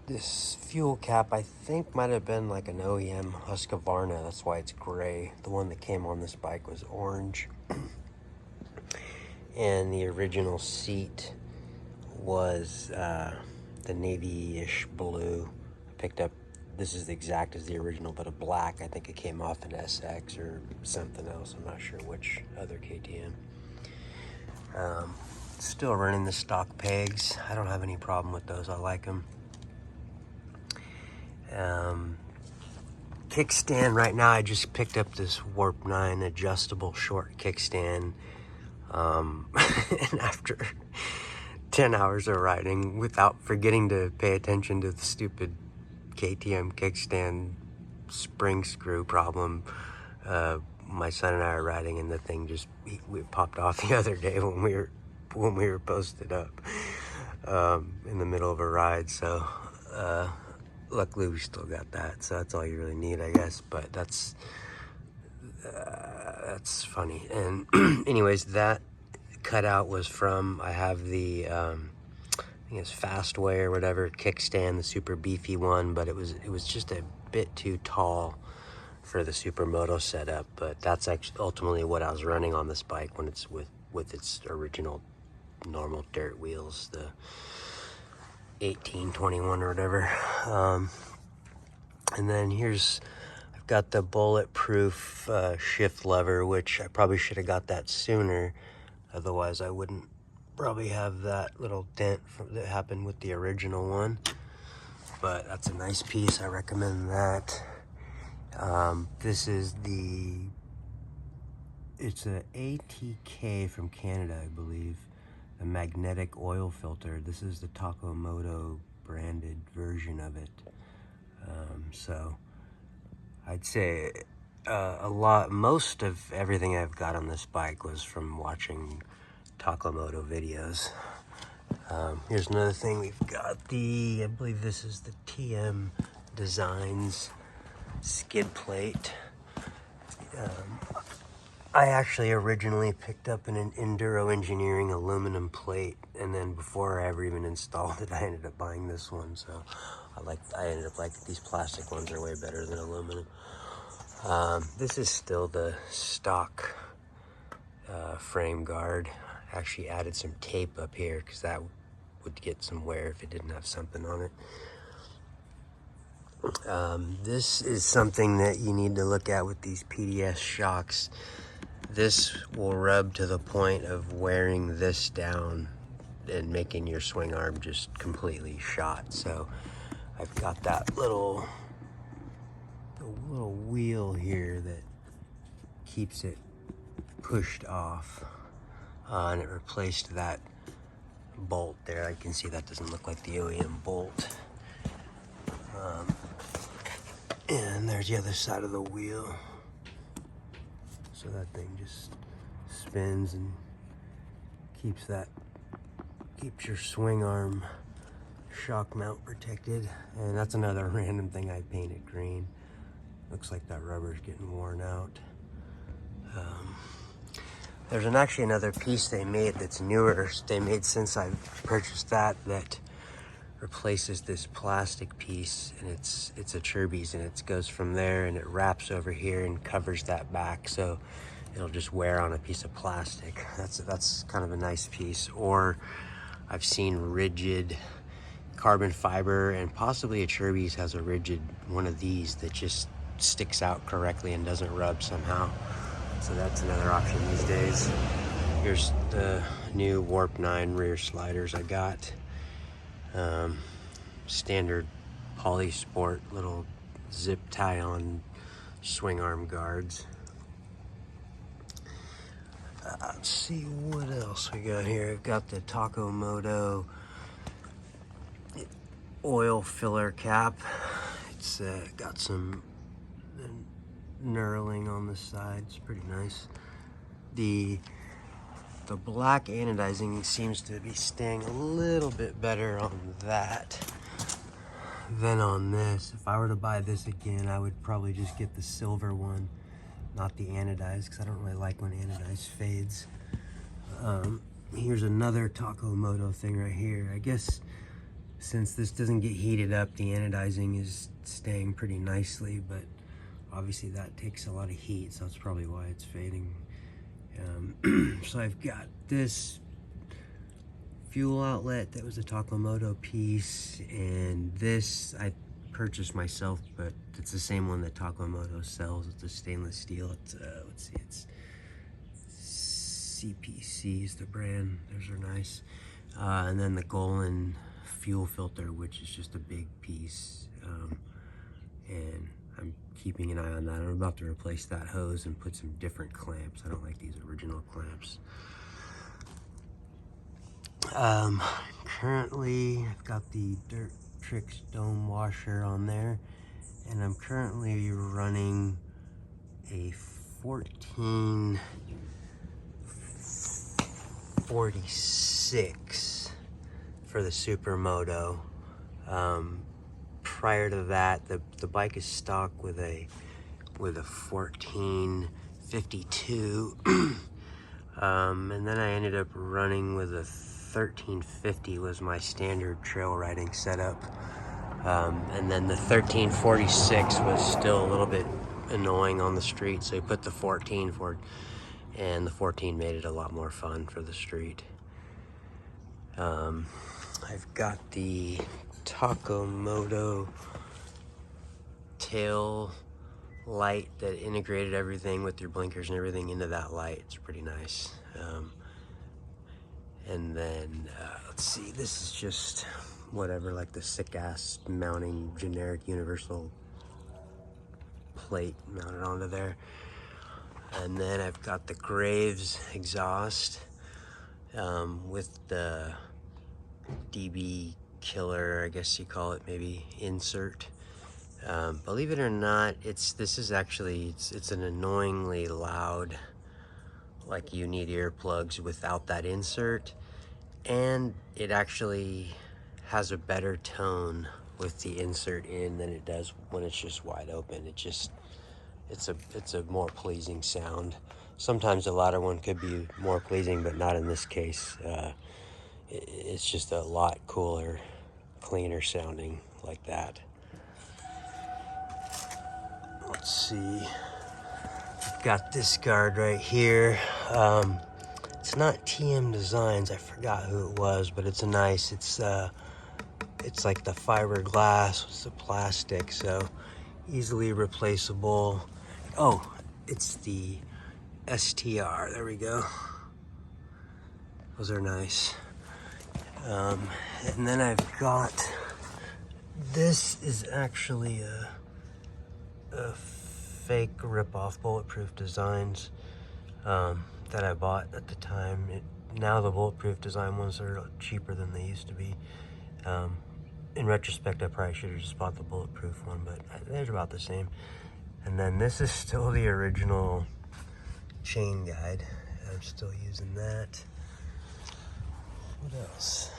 This fuel cap, I think, might have been like an OEM Husqvarna. That's why it's gray. The one that came on this bike was orange. And the original seat was the navy-ish blue. I picked up, this is the exact as the original, but a black. I think it came off an SX or something else. I'm not sure which other KTM. Still running the stock pegs. I don't have any problem with those. I like them. Kickstand right now, I just picked up this Warp 9 adjustable short kickstand. And after 10 hours of riding, without forgetting to pay attention to the stupid KTM kickstand spring screw problem, my son and I are riding, and the thing just we popped off the other day when we were posted up in the middle of a ride. So luckily we still got that, so that's all you really need, I guess. But that's funny. And anyways, that cutout was from, I have the I think it's Fastway or whatever kickstand, the super beefy one, but it was just a bit too tall for the Supermoto setup. But that's actually ultimately what I was running on this bike when it's with its original normal dirt wheels, the 1821 or whatever. And then I've got the bulletproof shift lever, which I probably should have got that sooner. Otherwise, I wouldn't probably have that little dent that happened with the original one. But that's a nice piece. I recommend that. This is it's a ATK from Canada, I believe. A magnetic oil filter. This is the Supermoto branded version of it. So I'd say most of everything I've got on this bike was from watching Supermoto videos. Here's another thing. We've got I believe this is the TM Designs skid plate. I actually originally picked up an Enduro Engineering aluminum plate, and then before I ever even installed it, I ended up buying this one. So I ended up liking these plastic ones are way better than aluminum. This is still the stock frame guard. I actually added some tape up here because that would get some wear if it didn't have something on it. This is something that you need to look at with these PDS shocks. This will rub to the point of wearing this down and making your swing arm just completely shot. So I've got that little wheel here that keeps it pushed off, and it replaced that bolt there. I can see that doesn't look like the OEM bolt. And there's the other side of the wheel. So that thing just spins and keeps your swing arm shock mount protected. And that's another random thing I painted green. Looks like that rubber's getting worn out. There's actually another piece they made that's newer. They made since I purchased that replaces this plastic piece, and it's a Chirby's, and it goes from there and it wraps over here and covers that back, so it'll just wear on a piece of plastic. That's kind of a nice piece. Or I've seen rigid carbon fiber, and possibly a Chirby's has a rigid one of these that just sticks out correctly and doesn't rub somehow. So that's another option these days. Here's the new Warp 9 rear sliders I got. Standard Polysport little zip tie on swing arm guards. Let's see what else we got here. I've got the Supermoto oil filler cap. It's got some knurling on the side. It's pretty nice. The black anodizing seems to be staying a little bit better on that than on this. If I were to buy this again, I would probably just get the silver one, not the anodized, because I don't really like when anodized fades. Here's another Supermoto thing right here. I guess Since this doesn't get heated up, the anodizing is staying pretty nicely, but obviously that takes a lot of heat, so that's probably why it's fading. So I've got this fuel outlet that was a Supermoto piece, and this I purchased myself, but it's the same one that Supermoto sells. It's a stainless steel. It's let's see, it's CPC is the brand. Those are nice. And then the Golan fuel filter, which is just a big piece, and I'm keeping an eye on that. I'm about to replace that hose and put some different clamps. I don't like these original clamps. Currently I've got the Dirt Tricks dome washer on there, and I'm currently running a 1446 for the Supermoto. Prior to that, the bike is stock with a 1452, and then I ended up running with a 1350 was my standard trail riding setup, and then the 1346 was still a little bit annoying on the street, so I put the 14 for it, and the 14 made it a lot more fun for the street. I've got the Supermoto tail light that integrated everything with your blinkers and everything into that light. It's pretty nice. And then let's see, this is just whatever, like the sick ass mounting generic universal plate mounted onto there. And then I've got the Graves exhaust with the DB killer, I guess you call it, maybe, insert. Believe it or not, it's an annoyingly loud, like you need earplugs without that insert, and it actually has a better tone with the insert in than it does when it's just wide open. It's a more pleasing sound. Sometimes the louder one could be more pleasing, but not in this case. It's just a lot cooler, cleaner sounding like that. Let's see, I've got this guard right here. It's not TM Designs, I forgot who it was, but it's nice. It's like the fiberglass with the plastic, so easily replaceable. Oh, it's the STR, there we go. Those are nice. And then I've got, this is actually a fake rip-off Bulletproof Designs that I bought at the time. Now the Bulletproof Design ones are cheaper than they used to be. In retrospect, I probably should have just bought the Bulletproof one, but they're about the same. And then this is still the original chain guide. I'm still using that. What else?